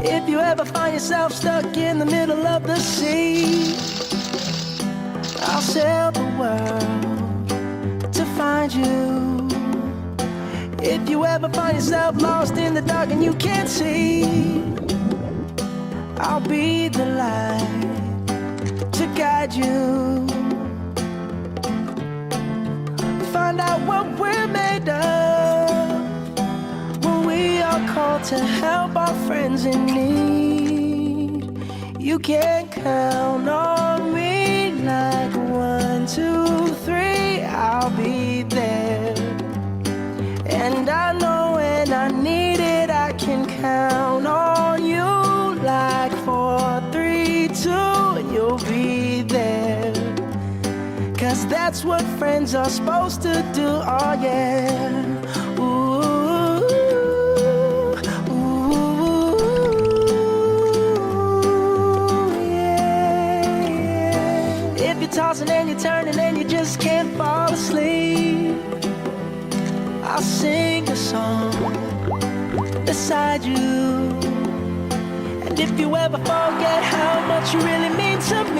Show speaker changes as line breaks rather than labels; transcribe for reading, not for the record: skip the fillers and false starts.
If you ever find yourself stuck in the middle of the sea, I'll sail the world to find you. If you ever find yourself lost in the dark and you can't see, I'll be the light to guide you. Find out what we're made of when we are called to help our friends in need. You can count on me like 1, 2, 3, I'll be there. And I know when I need it, I can count on you like 4, 3, 2, and you'll be there. 'Cause that's what friends are supposed to do, oh yeah. Ooh, ooh, yeah. If you're tossing and you're turning and you just can't fall asleep, I'll sing a song beside you. And if you ever forget how much you really mean to me,